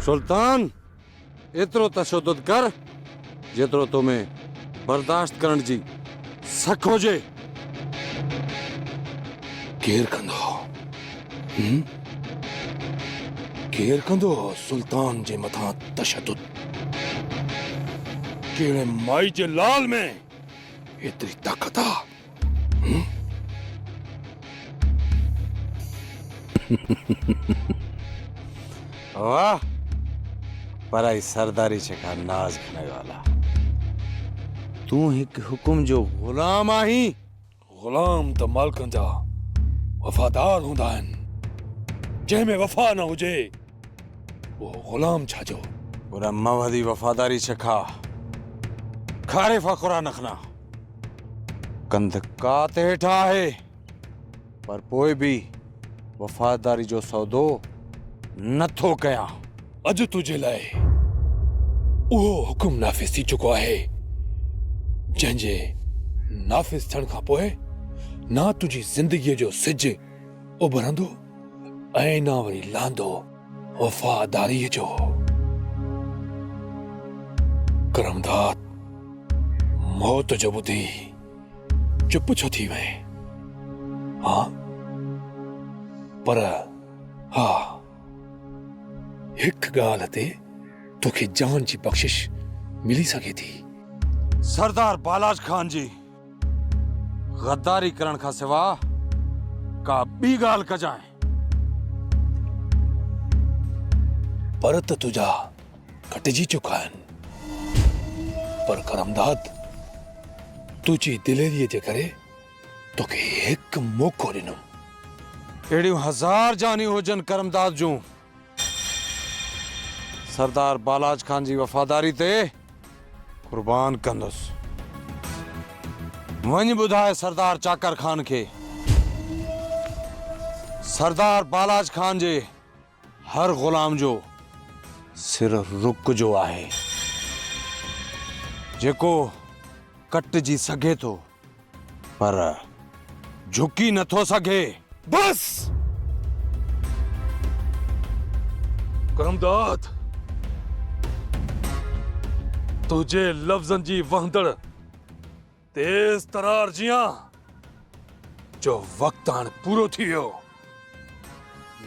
सुल्तान एतिरो तशद्दुद कर जेतिरो तुम्हें बर्दाश्त करण जी सख हुजे। केर कंदो केर कंदो सुल्तान जे मथा तशद्दुद? केड़े माई जे लाल में एतरी ताकत आ? वाह पराई सरदारी छका नाज खणे वाला तू एक हुकुम जो गुलाम आही। गुलाम तो मालकन जा वफादार हुंदा आहिनि, जंहिंमें वफा न हुजे वो गुलाम छाजो। पूरा मवदी वफादारी छखा खारे फकुरा नखना कंध कात हेठा है पर पोइ भी वफादारी जो सौदो नथो कया। अज तुझे लाए उहो हुकुम नाफ़िज़ थी चुको आहे जंहिंजे नाफ़िज़ थियण खां पोइ ना तुझी जिंदगीअ जो सिज उभरंदो ऐं ना वरी लांदो वफादारीअ जो। करमदाद मौत जो ॿुधी चुप छो थी वए? हाँ पर हा हिक ॻाल्हि ते तोखे जान जी बख्शिश मिली सके थी। सरदार बालाज खान जी गद्दारी करण खां सिवा का ॿी ॻाल्हि कजाए। पर त तुझा कटिजी चुका आहिनि, पर करमदाद तुझी दिलेरीअ जे करे तोखे हिकु मौक़ो ॾिनो। अहिड़ियूं हज़ार जानियूं हुजनि करमदाद जूं सरदार बालाज खान जी वफादारी ते कुर्बान कंदुसि। वञ ॿुधाए सरदार चाकर खान खे सरदार बालाज खान जे हर गुलाम जो सिर रुक जो आहे जेको कटजी सघे थो पर झुकी नथो सघे। बस करमदाद तुझे लफ्ज़न जी वहदड़ तेज तरार जियां जो वक्त हाणे पूरो थी वियो।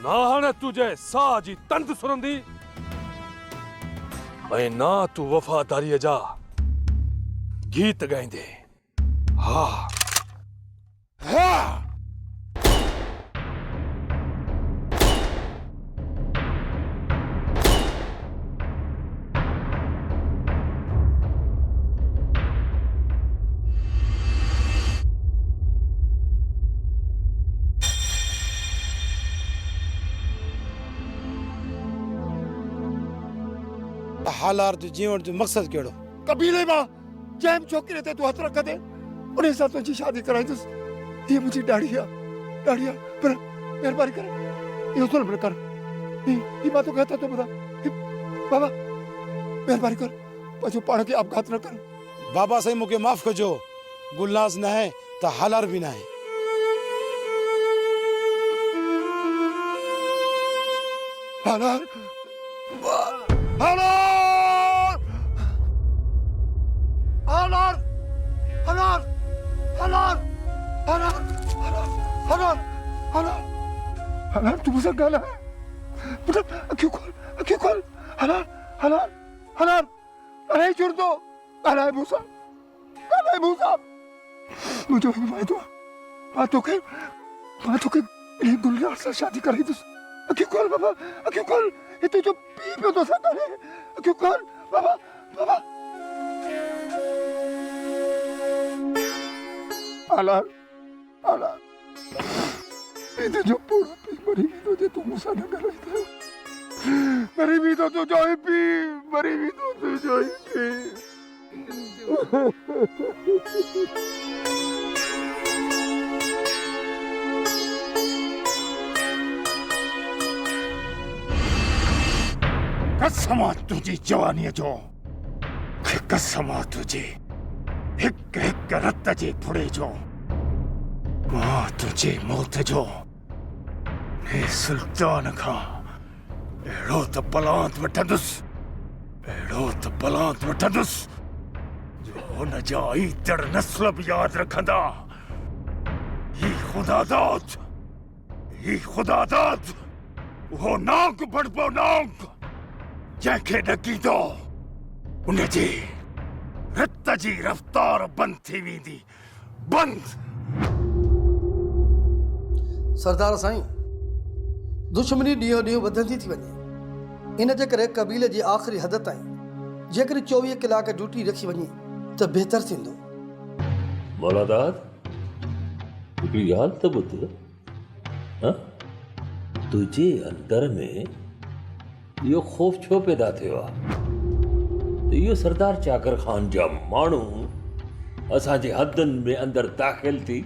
ना हाणे तुझे साह जी तंद सुरंदी ऐं ना तू वफादारीअ जा गीत ॻाईंदे। हा हा हालार जो जीवन जो मकसद केड़ो? कबीले मां जैम छोकिरे ते तू हथ रख दे उन्हें सां तुझी शादी कराईंदुसि। ये मुझी दाढ़ी आ पर मेहरबानी कर यो जुल्म न कर। ये बात तो कहता तो बता बाबा मेहरबानी कर पछो पाण के आपघात न कर। बाबा सही मुके माफ कजो, गुलनाज न है तो हालार भी न है। हालार हालार हालार हालार हालार हालार हालार हालार हालार तू मुझसे गाना है मतलब अक्यों खोल हालार हालार हालार अरे छोड़ दो हालार मूसा मुझे भाई तो बातों के ये गुलजार से शादी कराई तो अक्यों खोल बाबा अक्यों खोल ये तो जो पी पे तो सदा है अक्यों खोल बाबा बाबा Halar Halar itu jo puro pi marido de tu musa na galaita marido tu joy pi marido tu joy pi कसम तुझी जवानी जो कसम तुझी हिक हिक रत जी फुड़े जो मां तुझे मौत जो ने सुल्तान खां अहिड़ो त बलांत वठंदुसि, अहिड़ो त बलांत वठंदुसि जो हुन जा ईंदड़ नस्ल बि यादि रखंदा। ही ख़ुदा दाद उहो नांग बणिबो नांग, जंहिंखे ॾकींदो उनजी रत जी रफ़्तार बंदि थी वेंदी, बंदि। सरदार साईं, दुश्मनी ॾींहों ॾींहुं वधंदी थी वञे। इन जे करे क़बीले जी आख़िरी हद ताईं जेकॾहिं 24 कलाक ड्यूटी रखी वञे त बहितर थींदो। मौलादाद, हिकिड़ी ॻाल्हि त ॿुध, तुंहिंजे अंदर में इहो ख़ौफ़ छो पैदा थियो आहे त इहो सरदार चाकर ख़ान जा माण्हू असांजे हदनि में अंदरि दाख़िल थी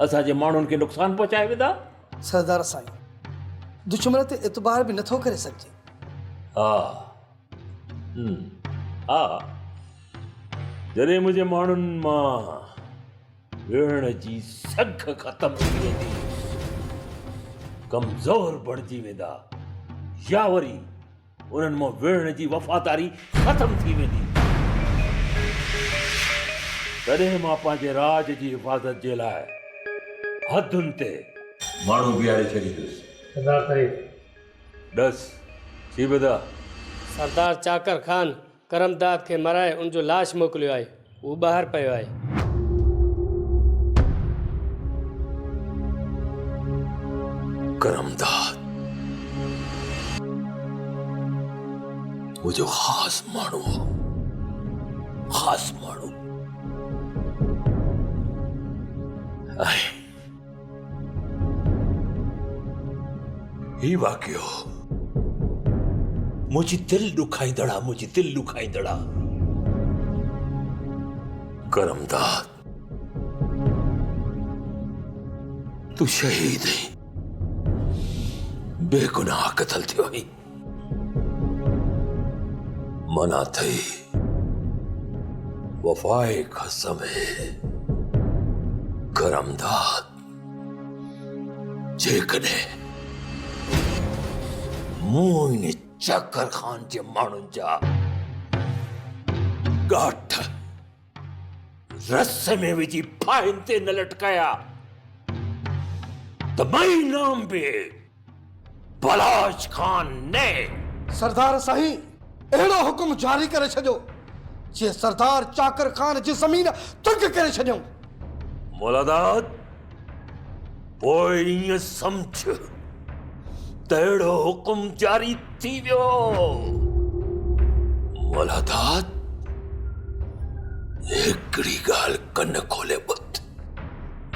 असांजे माण्हुनि खे नुक़सानु पहुचाए वेंदा? सरदार साईं, दुश्मन ते एतबार बि नथो करे सघिजे। हा जॾहिं मुंहिंजे माण्हुनि मां विढ़ण जी सघ ख़तम थी वेंदी, कमज़ोर बणिजी वेंदा, या वरी उन्हनि मां विढ़ण जी वफ़ादारी ख़तम थी वेंदी, तॾहिं मां पंहिंजे राज जी हिफ़ाज़त जे लाइ हदुनि ते माण्हू बीहारे छॾींदुसि। सरदार साईं, डस थी वेंदा। सरदार चाकर ख़ान करमदाद खे मराए उनजो लाश मोकिलियो आहे, उहो ॿाहिरि पियो आहे। करमदाद मुंहिंजो ख़ासि माण्हू हो, ख़ासि माण्हू। ही वाक़ियो मुंहिंजी दिलि ॾुखाईंदड़। करमदाद, तू शहीद है, बेगुनाह क़त्ल थियो ही, मना थई वफ़ाए कसम है। करमदाद, जेकॾहिं मूं इन चाकर ख़ान जे माण्हुनि जा गाठ रस में विझी फाइन ते न लटकाया त मई नाम बि बलाज खान ने। सरदार साईं, अहिड़ो हुकुम जारी करे छॾियो जे सरदार चाकर ख़ान जी ज़मीन तंग करे छॾियऊं। मौलादाद, पोइ ईअं सम्झ त अहिड़ो हुकुम जारी थी वियो। मौलादाद, हिकिड़ी ॻाल्हि कन खोले ॿुध,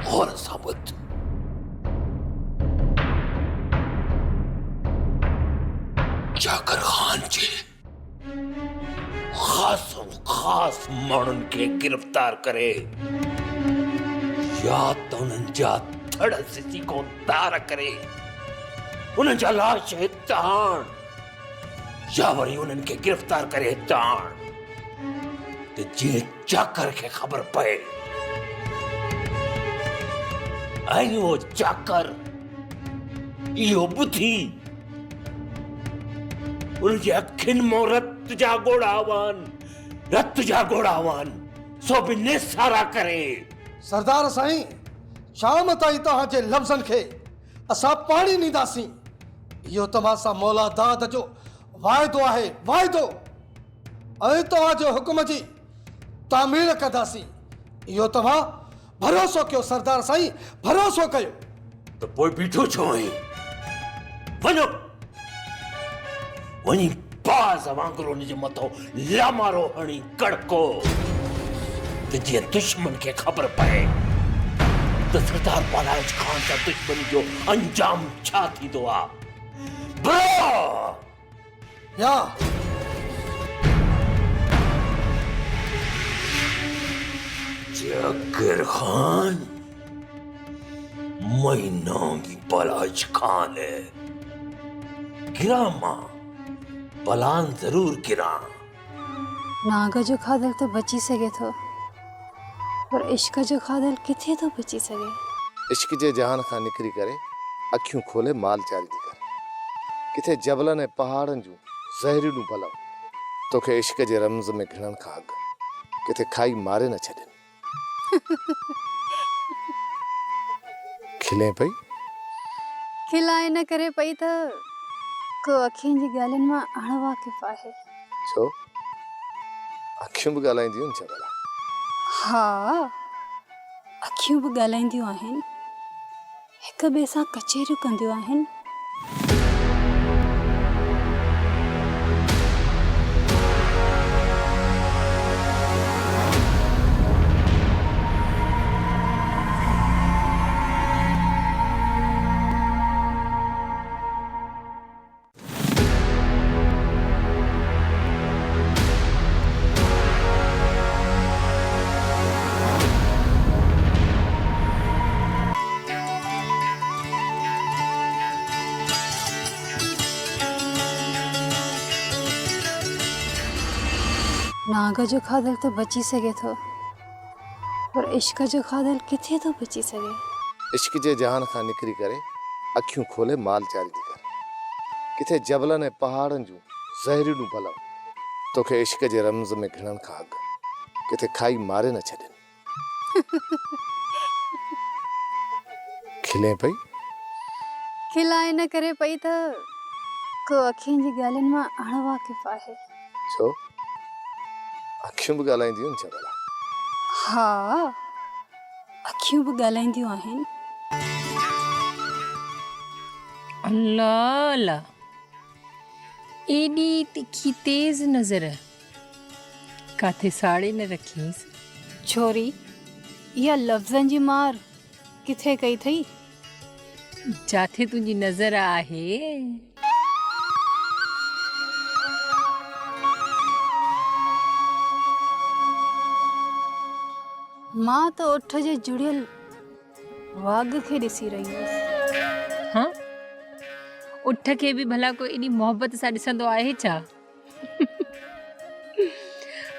गौर सां ॿुध। चाकर ख़ान जे ख़ास माण्हुनि खे गिरफ़्तार करे या त उन्हनि जा थड़ सिसीको तार करे उन्हनि जा लाश हिते आण, या वरी उन्हनि खे गिरफ़्तार करे हिते आण त जीअं चाकर खे ख़बर पए ऐं उहो चाकर इहो ॿुधी उनजी अखियुनि मां रत जा ॻोढ़ा वहनि, सो बि निसारा करे। सरदार साईं, शाम ताईं तव्हांजे लफ़्ज़नि खे असां पाणी ॾींदासीं। इहो तव्हां सां मौला दाद जो वाइदो आहे, वाइदो। ऐं तव्हांजे हुकुम जी तामील कंदासीं। इहो तव्हां भरोसो कयो सरदार साईं, भरोसो कयो। त पोइ बीठो छो आहीं? वञो वञी बाज़ वांगुरु हुनजे मथां लामारो हणी कड़को त जीअं दुश्मन खे ख़बर पए त सरदार बालाज खान सां दुश्मनी जो अंजाम छा थींदो आहे। या चाकर खान महीना भी बालाज खान है, गिरा मां बलान जरूर गिरा। नाग जो खाधल तो बची सके थो, पर इश्क जो खाधल किथे तो बची सके। इश्क जे जहान खां निकरी करे अखियूं खोले माल चाल थी करे। किथे जबलनि ऐं पहाड़नि जूं ज़हरीलूं बलाऊं तोखे इश्क जे रमज़ में घिणण खां अॻु किथे खाई मारे न छॾनि। खिले पई? खिलाए न करे पई त को अखियुनि जी ॻाल्हियुनि मां अणवाक़िफ़ आहे। छो अखियूं बि ॻाल्हाईंदियूं आहिनि छा भला? हा, अखियूं बि ॻाल्हाईंदियूं आहिनि, हिक ॿिए सां कचेरियूं कंदियूं आहिनि। नाग जो खाधल तो बची सके थो, पर इश्क जो खाधल किथे तो बची सके। इश्क जे जहान खां निकिरी करे अखियूं खोले माल चारी थी कर। किथे जबलनि ऐं पहाड़नि जूं ज़हरीलूं बलाऊं तोखे इश्क जे रमज़ में घिणण खां अॻु किथे खाई मारे न छॾनि। खिले पई? खिलाए न करे पई त को अखियुनि जी ॻाल्हियुनि मां अणवाक़िफ़ आहे। छो अखियूं बि ॻाल्हाईंदियूं आहिनि छा भला? हा, अखियूं बि ॻाल्हाईंदियूं आहिनि। अल्लाह अल्लाह, एॾी तिखी तेज नज़र काथे साड़े न रखीस। छोरी, इहा लफ़्ज़नि जी मार किथे कई थई? जाथे तुंहिंजी नज़र आहे। मां तो उठ जे जुड़ियल वाग खे ॾिसी रही हुअसि। हाँ, उठ खे बि भला कोई एॾी मोहबत सां ॾिसंदो आहे छा?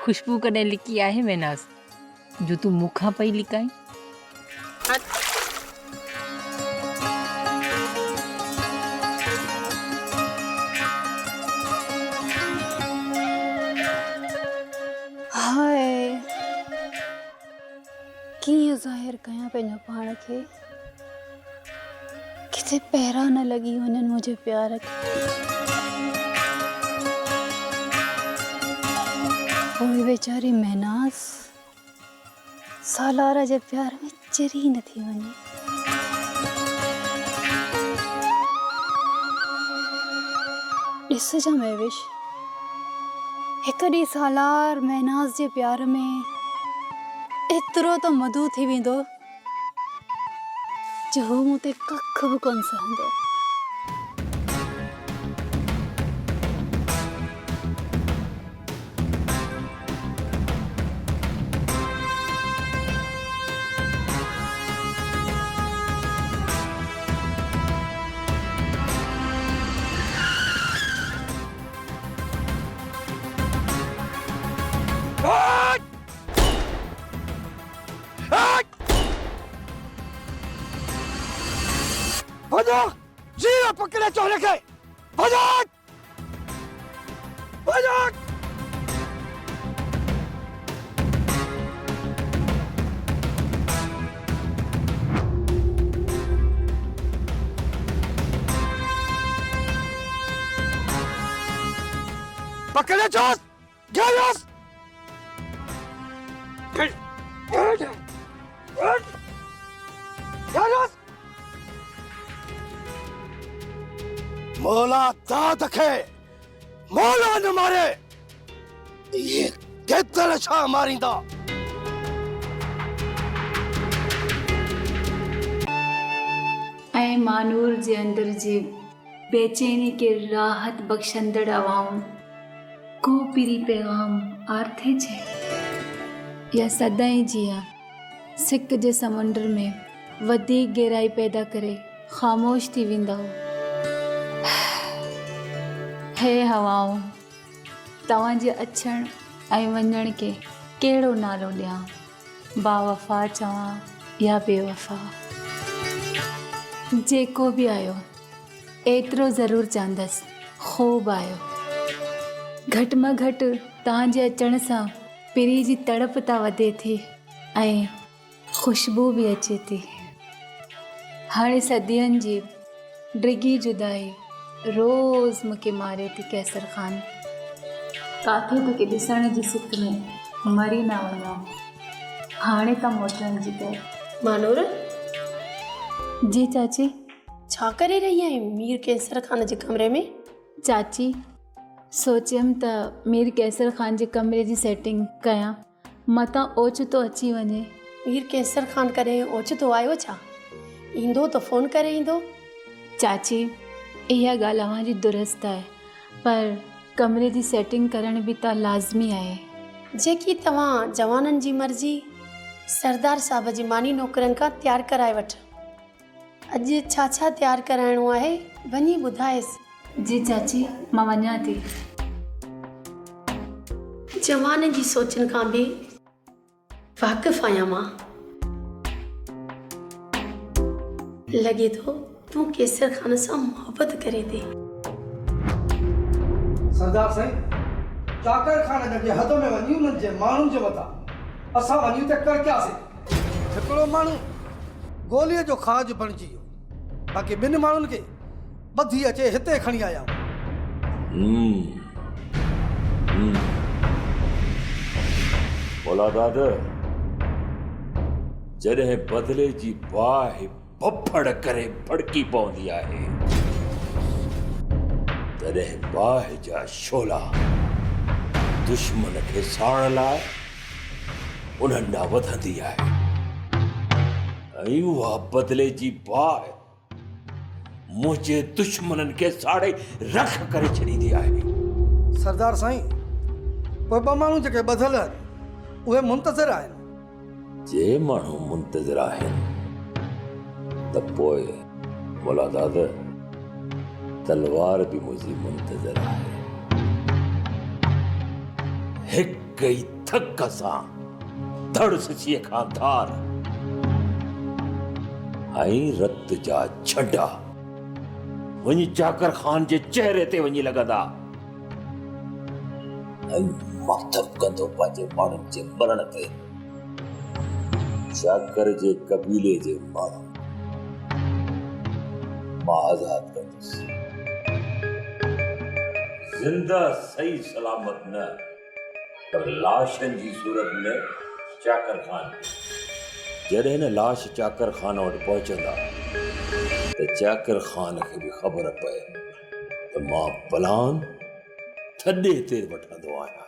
खुशबू कॾहिं लिकी आहे मैनास जो तूं मूंखां पई लिकाई? हाय, कीअं ज़ाहिर कयां पंहिंजो पाण खे, किथे पहिरां न लॻी वञनि मुंहिंजे प्यार खे। पोइ वेचारी महनास सालार जे प्यार में चिरी न थी वञे। ॾिस जा महविश, हिकु ॾींहुं सालार महनास जे प्यार में एतिरो त मधु थी वेंदो जो हू मूं ते कख बि कोन सहंदो। भजो, जीरा पकड़े चोरे के भजो, भजो। पकड़े चोस, गयोस। गयोस। मौला दाद खे मौला न मारे, ये केतर छा मारींदा। ऐं मानूर जे अंदर जे बेचैनी के राहत बख्शंदड़ आवाम को पिरी पैगाम आर्थे छे या सदाई जिया सिक जे समुंड में वधीक गहराई पैदा करे खामोश थी वेंदा। हे हवाऊं, तव्हांजे अचण ऐं वञण के कहिड़ो नालो ॾियां, बावफ़ा चवां या बेवफ़ा। जेको बि आयो एतिरो ज़रूरु चवंदसि ख़ूब आयो। घटि में घटि तव्हांजे अचण सां पिरी जी तड़प था वधे थी ऐं ख़ुशबू बि अचे थी। हाणे सदियनि जी डिघी जुदाई रोज़ मूंखे मारे थी कैसर ख़ान। काथे तोखे ॾिसण जी सिक में मरी न वञा। हाणे त मोटण जी कर। मानूर जी चाची। छा करे रही आहे मीर कैसर ख़ान जे कमरे में? चाची सोचियमि त मीर कैसर ख़ान जे कमरे जी सेटिंग कयां, मतां ओचितो अची वञे। मीर कैसर ख़ान कॾहिं ओचितो आयो छा? ईंदो त फ़ोन करे ईंदो। चाची इहा ॻाल्हि अव्हांजी दुरुस्त आहे, पर कमरे जी सेटिंग करण बि त लाज़मी आहे। जेकी तव्हां जवाननि जी मर्ज़ी सरदार साहब जी मानी नौकरनि खां तयारु कराए वठ। अॼु छा छा तयारु कराइणो आहे वञी ॿुधाएसि। जी चाची मां वञा थी। जवान जी सोचनि खां बि वाक़िफ़ आहियां मां। लॻे थो तूं कैसर ख़ान सां मोहबत करे थी। सरदार साईं, चाकर खान जे हद में वञी उन्हनि जे माण्हुनि जे मथां असां वञी त कर कयासीं। हिकिड़ो माण्हू गोलीअ जो खाज बणिजी वियो, बाक़ी ॿिनि माण्हुनि खे ॿधी अचे हिते खणी आया। औलादाद जॾहिं बदिले जी बाहि बफड़ करे भड़की पवंदी आहे तॾहिं बाहि जा शोला दुश्मन खे साड़ण लाइ उन्हनि ॾांहुं वधंदी आहे ऐं उहा बदिले जी बाहि मुंहिंजे दुश्मननि खे साड़े रख करे छॾींदी आहे। सरदार साईं, पोइ ॿ माण्हू जेके ॿधल आहिनि उहे मुंतज़िर आहिनि। जे माण्हू मुंतज़िर आहिनि त पोइ मुलादाद तलवार बि मुंहिंजी मुंतज़िर आहे। हिक ई थक सां धड़ सचीअ खां धार ऐं रत जा छंडा वञी चाकर ख़ान जे चेहरे ते वञी लॻंदा ऐं मक़तब कंदो पंहिंजे माण्हुनि जे मरण ते। चाकर जे कबीले जे माण्हू मां आज़ाद कंदुसि, ज़िंदा सही सलामत न पर लाशनि जी सूरत में चाकर ख़ान। जॾहिं न लाश चाकर ख़ान वटि पहुचंदा त चाकर ख़ान खे बि ख़बर पए त मां प्लान थॾे ते वठंदो आहियां।